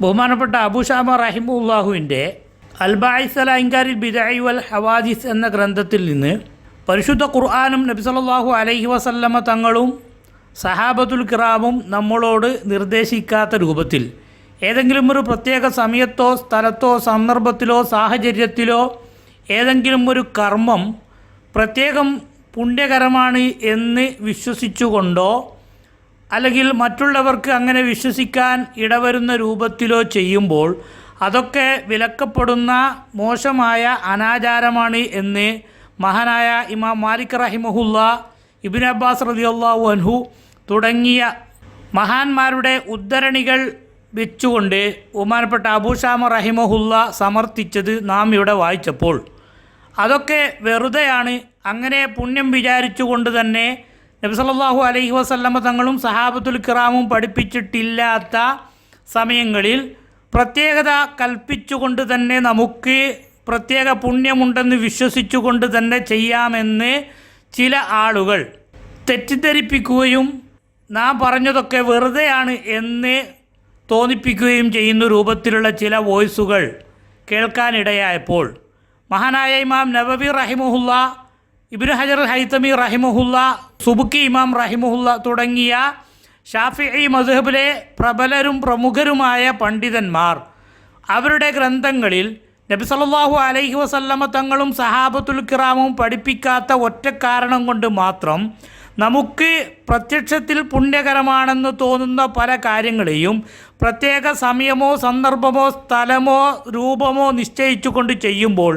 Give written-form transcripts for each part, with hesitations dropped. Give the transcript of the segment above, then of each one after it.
ബഹുമാനപ്പെട്ട അബൂഷാമ റഹിമുല്ലാഹുവിൻ്റെ അൽ-ബാഇസ് അലാ ഇൻകാരിൽ ബിദ്അഇ വൽ ഹവാദിസ് എന്ന ഗ്രന്ഥത്തിൽ നിന്ന് പരിശുദ്ധ ഖുർആനും നബി സല്ലല്ലാഹു അലൈഹി വസല്ലമ തങ്ങളും സഹാബത്തുൽ കിറാമും നമ്മളോട് നിർദ്ദേശിക്കാത്ത രൂപത്തിൽ ഏതെങ്കിലും ഒരു പ്രത്യേക സമയത്തോ സ്ഥലത്തോ സന്ദർഭത്തിലോ സാഹചര്യത്തിലോ ഏതെങ്കിലും ഒരു കർമ്മം പ്രത്യേകം പുണ്യകരമാണ് എന്ന് വിശ്വസിച്ചുകൊണ്ടോ അല്ലെങ്കിൽ മറ്റുള്ളവർക്ക് അങ്ങനെ വിശ്വസിക്കാൻ ഇടവരുന്ന രൂപത്തിലോ ചെയ്യുമ്പോൾ അതൊക്കെ വിലക്കപ്പെടുന്ന മോശമായ അനാചാരമാണ് എന്ന് മഹാനായ ഇമാം മാലിക് റഹിമഹുല്ല, ഇബ്നു അബ്ബാസ് റളിയല്ലാഹു അൻഹു തുടങ്ങിയ മഹാന്മാരുടെ ഉദ്ധരണികൾ വെച്ചുകൊണ്ട് ബഹുമാനപ്പെട്ട അബൂഷാമ റഹിമഹുല്ല സമർത്ഥിച്ചത് നാം ഇവിടെ വായിച്ചപ്പോൾ അതൊക്കെ വെറുതെയാണ്. അങ്ങനെ പുണ്യം വിചാരിച്ചുകൊണ്ട് തന്നെ നബി സല്ലല്ലാഹു അലൈഹി വസല്ലമ തങ്ങളും സഹാബത്തുൽ കിറാമും പഠിപ്പിച്ചിട്ടില്ലാത്ത സമയങ്ങളിൽ പ്രത്യേകത കൽപ്പിച്ചുകൊണ്ട് തന്നെ നമുക്ക് പ്രത്യേക പുണ്യമുണ്ടെന്ന് വിശ്വസിച്ചുകൊണ്ട് തന്നെ ചെയ്യാമെന്ന് ചില ആളുകൾ തെറ്റിദ്ധരിപ്പിക്കുകയും നാം പറഞ്ഞതൊക്കെ വെറുതെയാണ് എന്ന് തോന്നിപ്പിക്കുകയും ചെയ്യുന്ന രൂപത്തിലുള്ള ചില വോയിസുകൾ കേൾക്കാനിടയായപ്പോൾ മഹാനായ ഇമാം നവവി റഹിമഹുല്ല, ഇബ്നു ഹജർ അൽ ഹൈതമി റഹിമഹുല്ല, സുബുക്കി ഇമാം റഹിമഹുല്ല തുടങ്ങിയ ഷാഫിഈ മദ്ഹബിലെ പ്രബലരും പ്രമുഖരുമായ പണ്ഡിതന്മാർ അവരുടെ ഗ്രന്ഥങ്ങളിൽ നബി സല്ലല്ലാഹു അലൈഹി വസല്ലമ തങ്ങളും സഹാബത്തുൽ കിറാമും പഠിപ്പിക്കാത്ത ഒറ്റ കാരണം കൊണ്ട് മാത്രം നമുക്ക് പ്രത്യക്ഷത്തിൽ പുണ്യകരമാണെന്ന് തോന്നുന്ന പല കാര്യങ്ങളെയും പ്രത്യേക സമയമോ സന്ദർഭമോ സ്ഥലമോ രൂപമോ നിശ്ചയിച്ചുകൊണ്ട് ചെയ്യുമ്പോൾ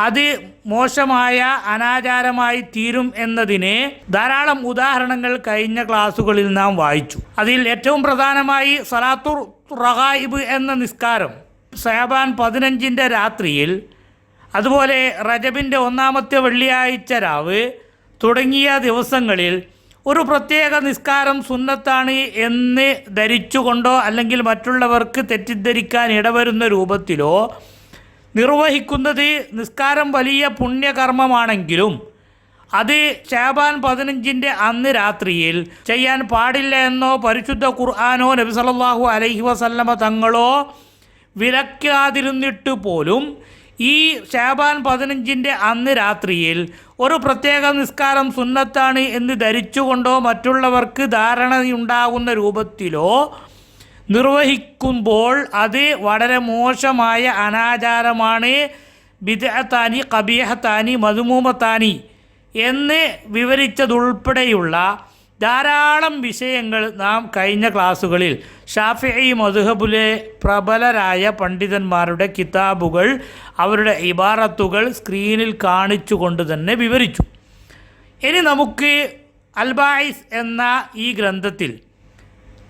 അത് മോശമായ അനാചാരമായി തീരും എന്നതിന് ധാരാളം ഉദാഹരണങ്ങൾ കഴിഞ്ഞ ക്ലാസ്സുകളിൽ നാം വായിച്ചു. അതിൽ ഏറ്റവും പ്രധാനമായി സലാത്തുർ റഗായിബ് എന്ന നിസ്കാരം ശഅബാൻ 15 രാത്രിയിൽ, അതുപോലെ റജബിൻ്റെ 1-ാമത്തെ വെള്ളിയാഴ്ച രാവ് തുടങ്ങിയ ദിവസങ്ങളിൽ ഒരു പ്രത്യേക നിസ്കാരം സുന്നത്താണ് എന്ന് ധരിച്ചുകൊണ്ടോ അല്ലെങ്കിൽ മറ്റുള്ളവർക്ക് തെറ്റിദ്ധരിക്കാൻ ഇടവരുന്ന രൂപത്തിലോ നിർവഹിക്കുന്നത് നിസ്കാരം വലിയ പുണ്യകർമ്മമാണെങ്കിലും അത് ശഅബാൻ 15 അന്ന് രാത്രിയിൽ ചെയ്യാൻ പാടില്ല എന്നോ പരിശുദ്ധ ഖുർആനോ നബി സല്ലല്ലാഹു അലൈഹി വസല്ലമ തങ്ങളോ വിലക്കാതിരുന്നിട്ട് പോലും ഈ ശഅബാൻ 15 അന്ന് രാത്രിയിൽ ഒരു പ്രത്യേക നിസ്കാരം സുന്നത്താണ് എന്ന് ധരിച്ചുകൊണ്ടോ മറ്റുള്ളവർക്ക് ധാരണയുണ്ടാകുന്ന രൂപത്തിലോ നിർവഹിക്കുമ്പോൾ അത് വളരെ മോശമായ അനാചാരമാണ്, ബിദ്അത്താനി ഖബീഹത്താനി മദ്മൂമത്താനി എന്ന് വിവരിച്ചതുൾപ്പെടെയുള്ള ധാരാളം വിഷയങ്ങൾ നാം കഴിഞ്ഞ ക്ലാസ്സുകളിൽ ഷാഫിഈ മദ്ഹബിലെ പ്രബലരായ പണ്ഡിതന്മാരുടെ കിതാബുകൾ അവരുടെ ഇബാറത്തുകൾ സ്ക്രീനിൽ കാണിച്ചുകൊണ്ട് തന്നെ വിവരിച്ചു. ഇനി നമുക്ക് അൽ-ബാഇസ് എന്ന ഈ ഗ്രന്ഥത്തിൽ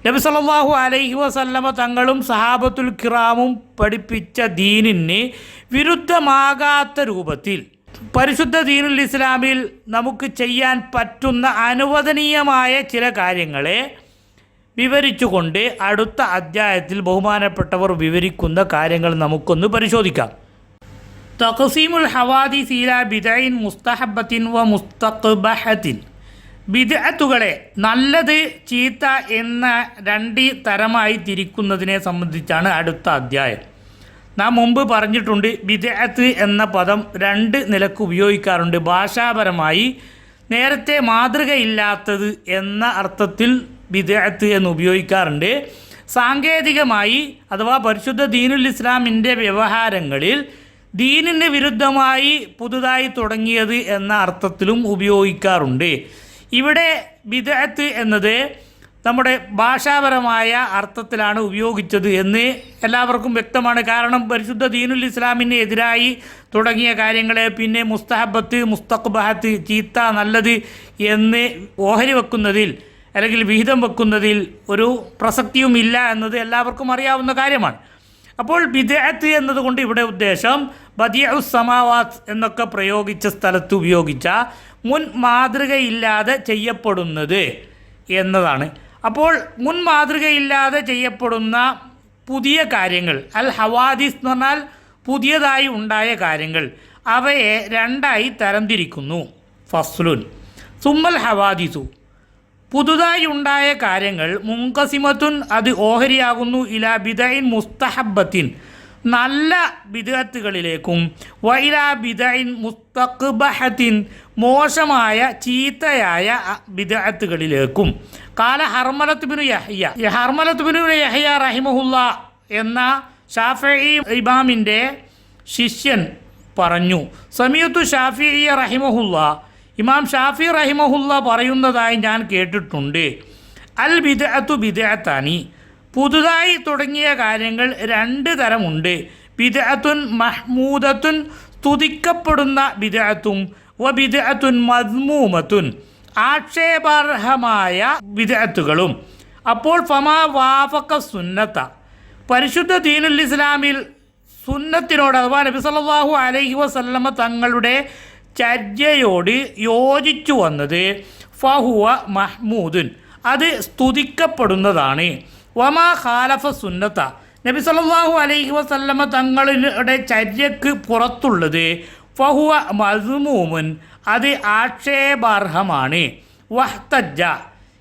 നബി സല്ലല്ലാഹു അലൈഹി വസല്ലമ തങ്ങളും സഹാബത്തുൽ കിറാമും പഠിപ്പിച്ച ദീനിന് വിരുദ്ധമാകാത്ത രൂപത്തിൽ പരിശുദ്ധ ദീനുൽ ഇസ്ലാമിൽ നമുക്ക് ചെയ്യാൻ പറ്റുന്ന അനുവദനീയമായ ചില കാര്യങ്ങളെ വിവരിച്ചുകൊണ്ട് അടുത്ത അധ്യായത്തിൽ ബഹുമാനപ്പെട്ടവർ വിവരിക്കുന്ന കാര്യങ്ങൾ നമുക്കൊന്ന് പരിശോധിക്കാം. തഖ്സീമുൽ ഹവാദിസ് ഇലാ ബിദ്അഇൻ മുസ്തഹബ്ബത്തിൻ വ മുസ്തഖ്ബഹത്തിൻ. ബിദ്അത്തുകളെ നല്ലത് ചീത്ത എന്ന 2 തരമായി തിരിക്കുന്നതിനെ സംബന്ധിച്ചാണ് അടുത്ത അധ്യായം. നാം മുമ്പ് പറഞ്ഞിട്ടുണ്ട്, ബിദ്അത്ത് എന്ന പദം 2 നിലക്ക് ഉപയോഗിക്കാറുണ്ട്. ഭാഷാപരമായി നേരത്തെ മാതൃകയില്ലാത്തത് എന്ന അർത്ഥത്തിൽ ബിദ്അത്ത് എന്ന് ഉപയോഗിക്കാറുണ്ട്. സാങ്കേതികമായി അഥവാ പരിശുദ്ധ ദീനുൽ ഇസ്ലാമിൻ്റെ വ്യവഹാരങ്ങളിൽ ദീനിന് വിരുദ്ധമായി പുതുതായി തുടങ്ങിയത് എന്ന അർത്ഥത്തിലും ഉപയോഗിക്കാറുണ്ട്. ഇവിടെ ബിദ്അത്ത് എന്നത് നമ്മുടെ ഭാഷാപരമായ അർത്ഥത്തിലാണ് ഉപയോഗിച്ചത് എന്ന് എല്ലാവർക്കും വ്യക്തമാണ്. കാരണം പരിശുദ്ധ ദീനുൽ ഇസ്ലാമിന് എതിരായി തുടങ്ങിയ കാര്യങ്ങളെ പിന്നെ മുസ്തഹബത്ത്, മുസ്തഖ്ബഹത്ത്, ചീത്ത നല്ലത് എന്ന് ഓഹരി വെക്കുന്നതിൽ അല്ലെങ്കിൽ വിഹിതം വെക്കുന്നതിൽ ഒരു പ്രസക്തിയുമില്ല എന്നത് എല്ലാവർക്കും അറിയാവുന്ന കാര്യമാണ്. അപ്പോൾ ബിദ്അത്ത് എന്നതുകൊണ്ട് ഇവിടെ ഉദ്ദേശം ബദിഉസ് സമാവാത്ത് എന്നൊക്കെ പ്രയോഗിച്ച സ്ഥലത്ത് ഉപയോഗിച്ച മുൻ മാതൃകയില്ലാതെ ചെയ്യപ്പെടുന്നത് എന്നതാണ്. അപ്പോൾ മുൻ മാതൃകയില്ലാതെ ചെയ്യപ്പെടുന്ന പുതിയ കാര്യങ്ങൾ, അൽ ഹവാദിസ് എന്ന് പറഞ്ഞാൽ പുതിയതായി ഉണ്ടായ കാര്യങ്ങൾ, അവയെ 2ആയി തരംതിരിക്കുന്നു. ഫസ്ലുൻ സുമ്മൽ ഹവാദിസു. പുതുതായി ഉണ്ടായ കാര്യങ്ങൾ മുൻകസിമത്തുൻ അത് ഓഹരിയാകുന്നു ഇലാ ബിദഇൻ മുസ്തഹബ്ബത്തിൻ നല്ല ബിദ്അത്തുകളിലേക്കും വൈലാ ബിദഇൻ മുസ്തഖ്ബഹത്തിൻ മോശമായ ചീത്തയായ ബിദ്അത്തുകളിലേക്കും. കാല ഹർമലത്ത് ബിനു യഹ്യ റഹിമഹുല്ല എന്ന ഷാഫിഈ ഇമാമിൻ്റെ ശിഷ്യൻ പറഞ്ഞു, സമീഅത്തു ഷാഫിഈ റഹിമഹുല്ല, ഇമാം ഷാഫി റഹിമഹുല്ല പറയുന്നതായി ഞാൻ കേട്ടിട്ടുണ്ട്. അൽ ബിദ്അത്തു ബിദ്അത്താനി, പുതുതായി തുടങ്ങിയ കാര്യങ്ങൾ രണ്ട് തരമുണ്ട്. ബിദ്അത്തുൻ മഹ്മൂദത്തുൻ, സ്തുതിക്കപ്പെടുന്ന ബിദ്അത്തും വ ബിദ്അത്തുൻ മദ്മൂമത്തുൻ, ആക്ഷേപാർഹമായ ബിദ്അത്തുകളും. അപ്പോൾ ഫമാ വാഫഖ സുന്നത്ത, പരിശുദ്ധ ദീനുൽ ഇസ്ലാമിൽ സുന്നത്തിനോട് അഥവാ നബി സല്ലല്ലാഹു അലൈഹി വസല്ലമ തങ്ങളുടെ ചര്യയോട് യോജിച്ചു വന്നത് ഫഹുവ മഹ്മൂദുൻ, അത് സ്തുതിക്കപ്പെടുന്നതാണ്. വമാ ഖാലഫ സുന്നത്ത, നബി സല്ലല്ലാഹു അലൈഹി വസല്ലമ തങ്ങളുടെ ചര്യക്ക് പുറത്തുള്ളത് ഫഹുവ മദ്മൂമുൻ, അത് ആക്ഷേപാർഹമാണ്. വഹ്തജ്ജ,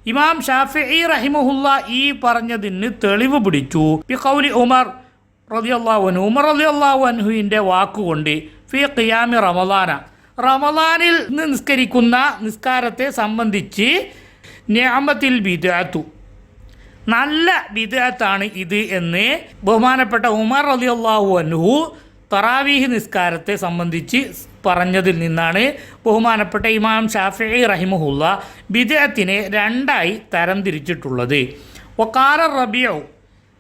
ഇമാം ഷാഫിഈ റഹിമഹുല്ല ഈ പറഞ്ഞതിന് തെളിവ് പിടിച്ചു ബിഖൗലി ഉമർ റളിയല്ലാഹു അൻഹു, ഉമർ റളിയല്ലാഹു അൻഹുവിൻ്റെ വാക്കുകൊണ്ട് ഫി ഖിയാമി റമളാന, റമളാനിൽ നിസ്കരിക്കുന്ന നിസ്കാരത്തെ സംബന്ധിച്ച് നിഅമത്തിൽ ബിദ്അത്തു, നല്ല ബിദ്അത്താണ് ഇത് എന്ന് ബഹുമാനപ്പെട്ട ഉമർ റളിയല്ലാഹു അൻഹു തറാവീഹ് നിസ്കാരത്തെ സംബന്ധിച്ച് പറഞ്ഞതിൽ നിന്നാണ് ബഹുമാനപ്പെട്ട ഇമാം ഷാഫിഈ റഹിമഹുല്ല ബിദ്അത്തിനെ രണ്ടായി തരംതിരിച്ചിട്ടുള്ളത്. വഖാല റബീഉ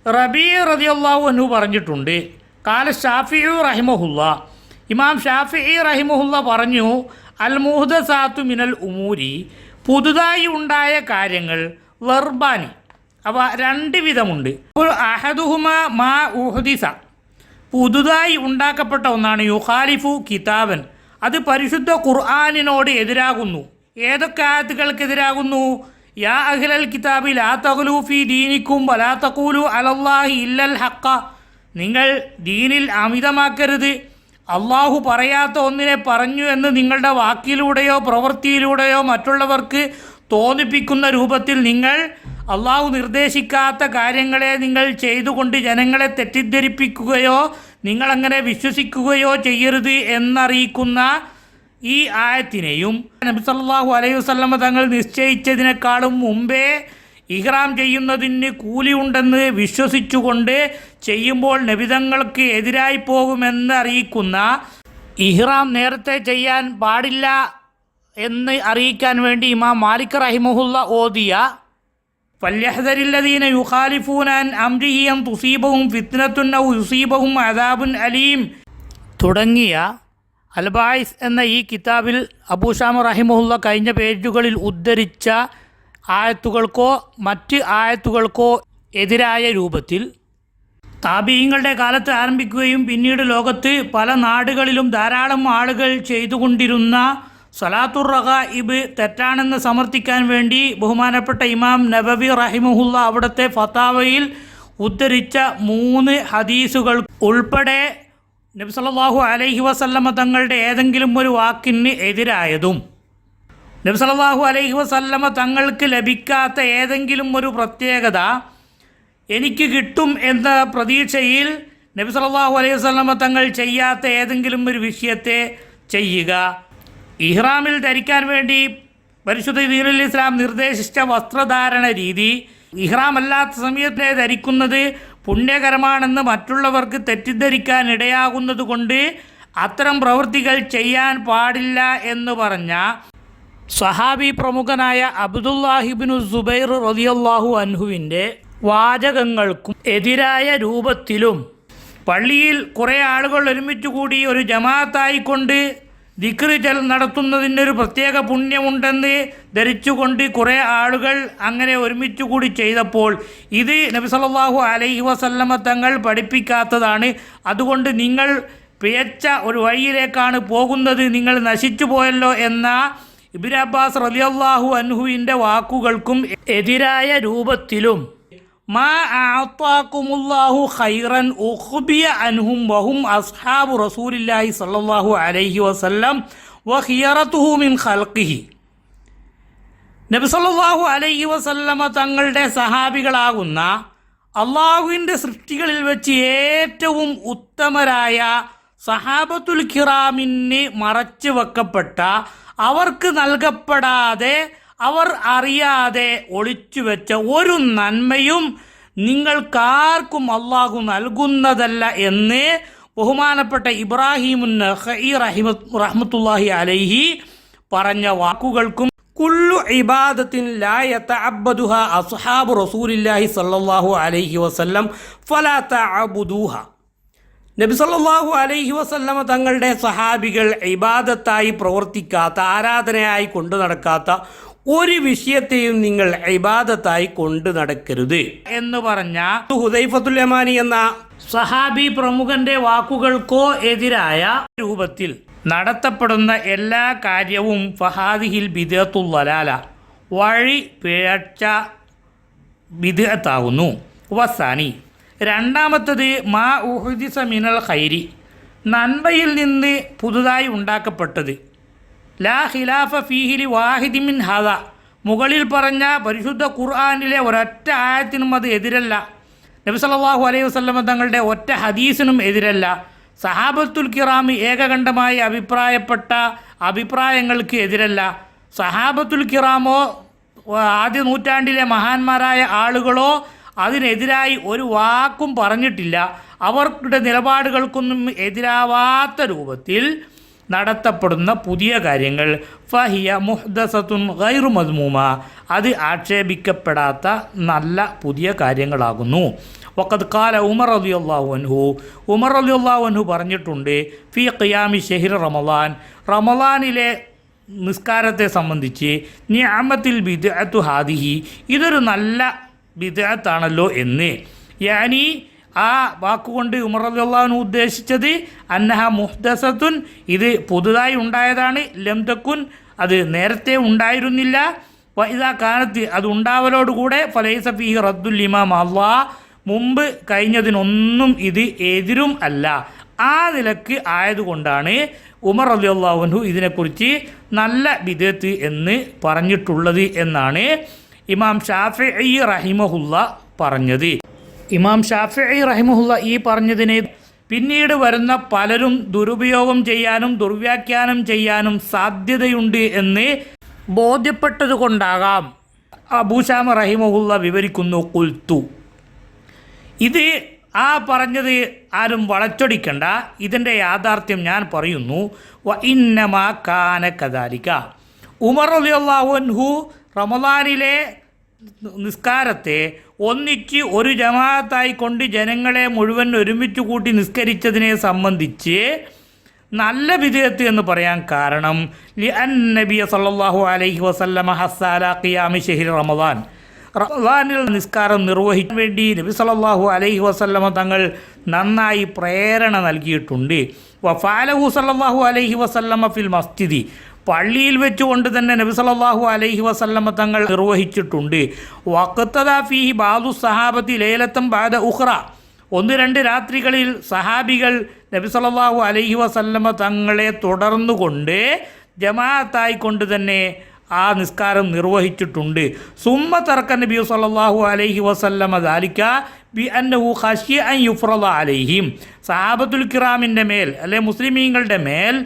റളിയല്ലാഹു അൻഹു പറഞ്ഞിട്ടുണ്ട്, കാല ഷാഫിഈ റഹിമഹുല്ല, ഇമാം ഷാഫിഈ റഹിമഹുല്ല പറഞ്ഞു, അൽ മുഹ്ദസാത്തു മിനൽ ഉമൂരി, പുതുതായി ഉണ്ടായ കാര്യങ്ങൾ ലർബാനി, അവ രണ്ട് വിധമുണ്ട്. അഹദുഹുമ മാ ഉഹ്ദിസ, പുതുതായി ഉണ്ടാക്കപ്പെട്ട ഒന്നാണ്. യുഖാലിഫു കിതാബൻ, അത് പരിശുദ്ധ ഖുർആനിനോട് എതിരാകുന്നു. ഏതൊക്കെ ആയത്തുകൾക്കെതിരാകുന്നു? യാ അഹ്ലൽ കിതാബി ലാ തഗ്ലൂ ഫീ ദീനിക്കും വലാ തഖൂലു അലല്ലാഹി ഇല്ലൽ ഹഖ, നിങ്ങൾ ദീനിൽ അമിതമാക്കരുത്, അള്ളാഹു പറയാത്ത ഒന്നിനെ പറഞ്ഞു എന്ന് നിങ്ങളുടെ വാക്കിലൂടെയോ പ്രവൃത്തിയിലൂടെയോ മറ്റുള്ളവർക്ക് തോന്നിപ്പിക്കുന്ന രൂപത്തിൽ നിങ്ങൾ അള്ളാഹു നിർദ്ദേശിക്കാത്ത കാര്യങ്ങളെ നിങ്ങൾ ചെയ്തുകൊണ്ട് ജനങ്ങളെ തെറ്റിദ്ധരിപ്പിക്കുകയോ നിങ്ങളങ്ങനെ വിശ്വസിക്കുകയോ ചെയ്യരുത് എന്നറിയിക്കുന്ന ഈ ആയത്തിനെയും നബി സല്ലല്ലാഹു അലൈഹി വസല്ലമ തങ്ങൾ നിശ്ചയിച്ചതിനേക്കാളും മുമ്പേ ഇഹ്റാം ചെയ്യുന്നതിന് കൂലിയുണ്ടെന്ന് വിശ്വസിച്ചുകൊണ്ട് ചെയ്യുമ്പോൾ നബിതങ്ങൾക്ക് എതിരായി പോകുമെന്ന് അറിയിക്കുന്ന, ഇഹ്റാം നേരത്തെ ചെയ്യാൻ പാടില്ല എന്ന് അറിയിക്കാൻ വേണ്ടി ഇമാം മാലിക് റഹിമഹുല്ല ഓതിയ ഫല്യഹ്ദരില്ലദീന യുഖാലിഫൂന അൻ അംരിഹി അൻ തുസീബഹും ഫിത്നത്തുൻ ഔ യുസീബഹും അദാബുൻ അലീം തുടങ്ങിയ അൽബായിസ് എന്ന ഈ കിതാബിൽ അബൂ ഷാമ റഹിമഹുല്ല കഴിഞ്ഞ പേജുകളിൽ ഉദ്ധരിച്ച ആയത്തുകൾക്കോ മറ്റ് ആയത്തുകൾക്കോ എതിരായ രൂപത്തിൽ താബീങ്ങളുടെ കാലത്ത് ആരംഭിക്കുകയും പിന്നീട് ലോകത്ത് പല നാടുകളിലും ധാരാളം ആളുകൾ ചെയ്തുകൊണ്ടിരുന്ന സലാത്തുർ റഗായിബ് തെറ്റാണെന്ന് സമർത്ഥിക്കാൻ വേണ്ടി ബഹുമാനപ്പെട്ട ഇമാം നബവി റഹിമഹുല്ല അവിടുത്തെ ഫതാവയിൽ ഉദ്ധരിച്ച 3 ഹദീസുകൾ ഉൾപ്പെടെ നബി സല്ലല്ലാഹു അലൈഹി വസല്ലമ തങ്ങളുടെ ഏതെങ്കിലും ഒരു വാക്കിന് എതിരായതും നബി സല്ലല്ലാഹു അലൈഹി വസല്ലമ തങ്ങൾക്ക് ലഭിക്കാത്ത ഏതെങ്കിലും ഒരു പ്രത്യേകത എനിക്ക് കിട്ടും എന്ന പ്രതീക്ഷയിൽ നബി സല്ലല്ലാഹു അലൈഹി വസല്ലമ തങ്ങൾ ചെയ്യാത്ത ഏതെങ്കിലും ഒരു വിഷയത്തെ ചെയ്യുക, ഇഹ്റാമിൽ ധരിക്കാൻ വേണ്ടി പരിശുദ്ധ ദീനുൽ ഇസ്ലാം നിർദ്ദേശിച്ച വസ്ത്രധാരണ രീതി ഇഹ്റാം അല്ലാത്ത സമയത്തെ ധരിക്കുന്നത് പുണ്യകരമാണെന്ന് മറ്റുള്ളവർക്ക് തെറ്റിദ്ധരിക്കാൻ ഇടയാകുന്നത് കൊണ്ട് അത്തരം പ്രവൃത്തികൾ ചെയ്യാൻ പാടില്ല എന്ന് പറഞ്ഞ സഹാബി പ്രമുഖനായ അബ്ദുല്ലാഹിബ്നു സുബൈർ റളിയല്ലാഹു അൻഹുവിൻ്റെ വാചകങ്ങൾക്കും എതിരായ രൂപത്തിലും പള്ളിയിൽ കുറേ ആളുകൾ ഒരുമിച്ച് കൂടി ഒരു ജമാഅത്തായിക്കൊണ്ട് ദിക്ർ നടത്തുന്നതിൻ്റെ ഒരു പ്രത്യേക പുണ്യമുണ്ടെന്ന് ധരിച്ചുകൊണ്ട് കുറേ ആളുകൾ അങ്ങനെ ഒരുമിച്ച് കൂടി ചെയ്തപ്പോൾ ഇത് നബി സല്ലല്ലാഹു അലൈഹി വസല്ലമ തങ്ങൾ പഠിപ്പിക്കാത്തതാണ്, അതുകൊണ്ട് നിങ്ങൾ പിഴച്ച ഒരു വഴിയിലേക്കാണ് പോകുന്നത്, നിങ്ങൾ നശിച്ചു പോയല്ലോ എന്ന ഇബ്നു അബ്ബാസ് റളിയല്ലാഹു അൻഹുവിൻ്റെ വാക്കുകൾക്കും എതിരായ രൂപത്തിലും മാ അഅതാകുമുല്ലാഹു ഖൈറൻ ഉഖ്ബിയ അൻഹും വഹും അസ്ഹാബു റസൂലില്ലാഹി സ്വല്ലല്ലാഹു അലൈഹി വസല്ലം വഖിയറതുഹു മിൻ ഖൽഖിഹി, നബി സല്ലല്ലാഹു അലൈഹി വസല്ലമ തങ്ങളുടെ സഹാബികളാകുന്ന അള്ളാഹുവിൻ്റെ സൃഷ്ടികളിൽ വെച്ച് ഏറ്റവും ഉത്തമരായ സഹാബത്തുൽ കിറാമിന് മറച്ചു വെക്കപ്പെട്ട, അവർക്ക് നൽകപ്പെടാതെ അവർ അറിയാതെ ഒളിച്ചു വെച്ച ഒരു നന്മയും നിങ്ങൾക്കാർക്കും അള്ളാഹു നൽകുന്നതല്ല എന്ന് ബഹുമാനപ്പെട്ട ഇബ്രാഹിമുൻ നഖഈ റഹ്മത്തുള്ളാഹി അലൈഹി പറഞ്ഞ വാക്കുകൾക്കും കുല്ലു ഇബാദത്തിൻ ലാ യതഅബ്ബദുഹ അസ്ഹാബു റസൂലില്ലാഹി സ്വല്ലല്ലാഹു അലൈഹി വസല്ലം ഫലാ തഅബ്ദൂഹ. നബി സല്ലല്ലാഹു അലൈഹി വസല്ലമ തങ്ങളുടെ സഹാബികൾ ഇബാദത്തായി പ്രവർത്തിക്കാത്ത, ആരാധനയായി കൊണ്ടു നടക്കാത്ത ഒരു വിഷയത്തെയും നിങ്ങൾ ഇബാദത്തായി കൊണ്ടു നടക്കരുത് എന്ന് പറഞ്ഞ ഹുദൈഫത്തുൽ യമാനി എന്ന സഹാബി പ്രമുഖന്റെ വാക്കുകൾക്കോ എതിരായ രൂപത്തിൽ നടത്തപ്പെടുന്ന എല്ലാ കാര്യവും ഫഹാദിഹിൽ ബിദ്അത്തുൽ ദലാല, വഴി പിഴച്ച ബിദ്അത്താകുന്നു. വസാനി, രണ്ടാമത്തത് മാ ഉഹ്ദിസ മിനൽ ഖൈരി, നന്മയിൽ നിന്ന് പുതുതായി ഉണ്ടാക്കപ്പെട്ടത്. ലാ ഖിലാഫ ഫീഹി വാഹിദി മിൻ ഹാദ, മുകളിൽ പറഞ്ഞ പരിശുദ്ധ ഖുർആനിലെ ഒരൊറ്റ ആയത്തിനും അത് എതിരല്ല. നബി സല്ലല്ലാഹു അലൈഹി വസല്ലം തങ്ങളുടെ ഒറ്റ ഹദീസിനും എതിരല്ല. സഹാബത്തുൽ കിറാമി ഏകകണ്ഠമായി അഭിപ്രായപ്പെട്ട അഭിപ്രായങ്ങൾക്ക് എതിരല്ല. സഹാബത്തുൽ കിറാമോ ആദ്യ നൂറ്റാണ്ടിലെ മഹാന്മാരായ ആളുകളോ അതിനെതിരായി ഒരു വാക്കും പറഞ്ഞിട്ടില്ല. അവരുടെ നിലപാടുകൾക്കൊന്നും എതിരാവാത്ത രൂപത്തിൽ നടത്തപ്പെടുന്ന പുതിയ കാര്യങ്ങൾ ഫഹിയ മുഹ്ദസത്തുൻ ഗൈറു മദ്മൂമ, അത് ആക്ഷേപിക്കപ്പെടാത്ത നല്ല പുതിയ കാര്യങ്ങളാകുന്നു. വഖദ് ഖാല ഉമർ റളിയല്ലാഹു അൻഹു, ഉമർ റളിയല്ലാഹു അൻഹു പറഞ്ഞിട്ടുണ്ട്, ഫീ ഖിയാമി ഷഹ്രി റമളാൻ, റമളാനിലെ നിസ്കാരത്തെ സംബന്ധിച്ച്, നിഅമത്തിൽ ബിദ്അത്തു ഹാദിഹി, ഇതൊരു നല്ല ബിദ്അത്താണല്ലോ എന്ന്. യാനി ആ വാക്കുകൊണ്ട് ഉമർ റളിയല്ലാഹു അൻഹു ഉദ്ദേശിച്ചത് അന്നഹ മുഹ്ദസത്തുൻ, ഇത് പുതുതായി ഉണ്ടായതാണ്, ലം തക്കുൻ, അത് നേരത്തെ ഉണ്ടായിരുന്നില്ല, വ ഇദാ കാനത്ത്, അത് ഉണ്ടാവലോടുകൂടെ ഫലൈസ ഫീഹി റദ്ദുൽ ഇമാം അല്ലാഹ്, മുമ്പ് കഴിഞ്ഞതിനൊന്നും ഇത് എതിരും അല്ല. ആ നിലക്ക് ആയതുകൊണ്ടാണ് ഉമർ റളിയല്ലാഹു അൻഹു ഇതിനെക്കുറിച്ച് നല്ല ബിദ്അത്ത് എന്ന് പറഞ്ഞിട്ടുള്ളത് എന്നാണ് ഇമാം ഷാഫിഈ റഹിമഹുല്ല പറഞ്ഞത്. ഇമാം ഷാഫിഈ റഹിമഹുല്ല ഈ പറഞ്ഞതിനെ പിന്നീട് വരുന്ന പലരും ദുരുപയോഗം ചെയ്യാനും ദുർവ്യാഖ്യാനം ചെയ്യാനും സാധ്യതയുണ്ട് എന്ന് ബോധ്യപ്പെട്ടത് കൊണ്ടാകാം അബൂശാമ റഹിമഹുല്ല വിവരിക്കുന്നു, ഖുൽതു, ഇത് ആ പറഞ്ഞത് ആരും വളച്ചൊടിക്കണ്ട, ഇതിൻ്റെ യാഥാർത്ഥ്യം ഞാൻ പറയുന്നു. വ ഇന്നമാ കാന കദാലിക, ഉമർ റളിയല്ലാഹു അൻഹു റമളാനിലെ നിസ്കാരത്തെ ഒന്നിച്ച് ഒരു ജമാഅത്തായി കൊണ്ട് ജനങ്ങളെ മുഴുവൻ ഒരുമിച്ച് കൂട്ടി നിസ്കരിച്ചതിനെ സംബന്ധിച്ച് നല്ല ബിദ്അത്ത് എന്ന് പറയാൻ കാരണം ലിഅൻ നബിയ സല്ലല്ലാഹു അലൈഹി വസല്ലമ ഹസ്സ അലാ ഖിയാമി ഷഹ്രി റമളാൻ, റമളാനിൽ നിസ്കാരം നിർവഹിക്കാൻ വേണ്ടി നബി സല്ലല്ലാഹു അലൈഹി വസല്ലമ തങ്ങൾ നന്നായി പ്രേരണ നൽകിയിട്ടുണ്ട്. വഫഅലഹു സല്ലല്ലാഹു അലൈഹി വസല്ലമ ഫിൽ മസ്ജിദി, പള്ളിയിൽ വെച്ചുകൊണ്ട് തന്നെ നബി സല്ലല്ലാഹു അലൈഹി വസല്ലമ തങ്ങൾ നിർവഹിച്ചിട്ടുണ്ട്. വഖ്തദാ ഫീഹി ബാദു സഹാബത്തി ലൈലത്തൻ ബഅദ ഉഖ്റ, ഒന്ന് രണ്ട് രാത്രികളിൽ സഹാബികൾ നബി സല്ലല്ലാഹു അലൈഹി വസല്ലമ തങ്ങളെ തുടർന്നുകൊണ്ട് ജമാഅത്തായിക്കൊണ്ട് തന്നെ ആ നിസ്കാരം നിർവഹിച്ചിട്ടുണ്ട്. സുമ്മ തറക്ക നബി സല്ലല്ലാഹു അലൈഹി വസല്ലമ ദാലിക ബി അന്നഹു ഖശിയ അൻ യുഫ്റദ അലൈഹിം, സഹാബത്തുൽ കിറാമിൻ്റെ മേൽ അല്ലെ മുസ്ലിമീങ്ങളുടെ മേൽ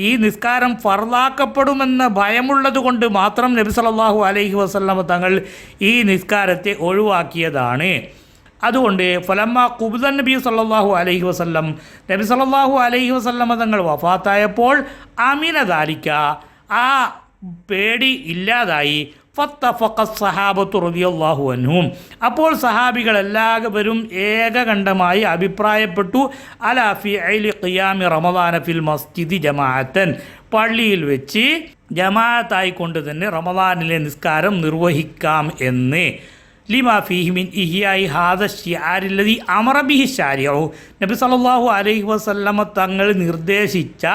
ഈ നിസ്കാരം ഫർളാക്കപ്പെടുമെന്ന ഭയമുള്ളത് കൊണ്ട് മാത്രം നബി സല്ലല്ലാഹു അലൈഹി വസല്ലമ തങ്ങൾ ഈ നിസ്കാരത്തെ ഒഴിവാക്കിയതാണ്. അതുകൊണ്ട് ഫലമ്മ ഖുബ്ദൻ നബി സല്ലല്ലാഹു അലൈഹി വസല്ലം, നബി സല്ലല്ലാഹു അലൈഹി വസല്ലമ തങ്ങൾ വഫാത്തായപ്പോൾ അമിന ദാലിക, ആ പേടി ഇല്ലാതായി. ഫത്തഫഖ സഹാബത്തു റളിയല്ലാഹു അൻഹും, അപ്പോൾ സഹാബികൾ എല്ലാവരും ഏകകണ്ഠമായി അഭിപ്രായപ്പെട്ടു അലാ ഫിഇലി ഖിയാമി റമളാന ഫിൽ മസ്ജിദി ജമാഅത്തൻ, പള്ളിയിൽ വെച്ച് ജമാഅത്തായിക്കൊണ്ട് തന്നെ റമളാനിലെ നിസ്കാരം നിർവഹിക്കാം എന്ന്. ലിമാ ഫീഹി മിൻ ഇഹ്യാഇ ഹാദ ശിആരില്ലദി അമറ ബിഹി ശാരിഉ, നബി സല്ലല്ലാഹു അലൈഹി വസല്ലമ തങ്ങൾ നിർദ്ദേശിച്ച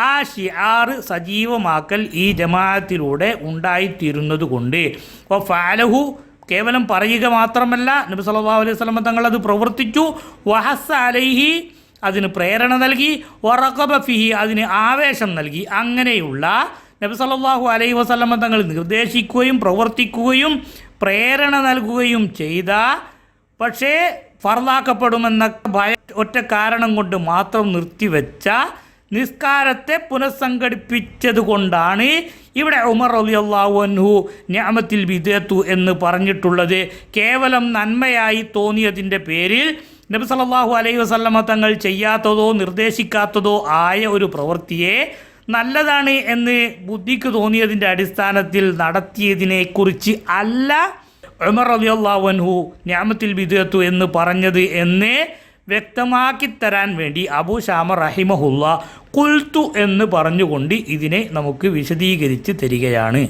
ആ ഷിആർ സജീവമാക്കൽ ഈ ജമാഅത്തിലൂടെ ഉണ്ടായിത്തീരുന്നത് കൊണ്ട്. അപ്പോൾ ഫഅലഹു, കേവലം പറയുക മാത്രമല്ല, നബി സല്ലല്ലാഹു അലൈഹി വസല്ലം തങ്ങൾ അത് പ്രവർത്തിച്ചു. വഹസ്സ അലൈഹി, അതിന് പ്രേരണ നൽകി. വറഖബ ഫിഹി, അതിന് ആവേശം നൽകി. അങ്ങനെയുള്ള നബി സല്ലല്ലാഹു അലൈഹി വസല്ലമ തങ്ങൾ നിർദ്ദേശിക്കുകയും പ്രവർത്തിക്കുകയും പ്രേരണ നൽകുകയും ചെയ്ത പക്ഷേ ഫർളാക്കപ്പെടുമെന്ന ഭയ ഒറ്റ കാരണം കൊണ്ട് മാത്രം നിർത്തിവെച്ച നിസ്കാരത്തെ പുനഃസംഘടിപ്പിച്ചത് കൊണ്ടാണ് ഇവിടെ ഉമർ റളിയല്ലാഹു അൻഹു നിഅമത്തിൽ ബിദ്അത്തു എന്ന് പറഞ്ഞിട്ടുള്ളത്. കേവലം നന്മയായി തോന്നിയതിൻ്റെ പേരിൽ നബി സല്ലല്ലാഹു അലൈഹി വസല്ലമ തങ്ങൾ ചെയ്യാത്തതോ നിർദ്ദേശിക്കാത്തതോ ആയ ഒരു പ്രവൃത്തിയെ നല്ലതാണ് എന്ന് ബുദ്ധിക്ക് തോന്നിയതിൻ്റെ അടിസ്ഥാനത്തിൽ നടത്തിയതിനെക്കുറിച്ച് അല്ല ഉമർ റളിയല്ലാഹു അൻഹു നിഅമത്തിൽ ബിദ്അത്തു എന്ന് പറഞ്ഞത് എന്ന് വ്യക്തമാക്കി തരാൻ വേണ്ടി അബൂ ശാമ റഹിമഹുല്ല ഖുൽതു എന്ന് പറഞ്ഞുകൊണ്ട് ഇതിനെ നമുക്ക് വിശദീകരിച്ച് തരികയാണ്.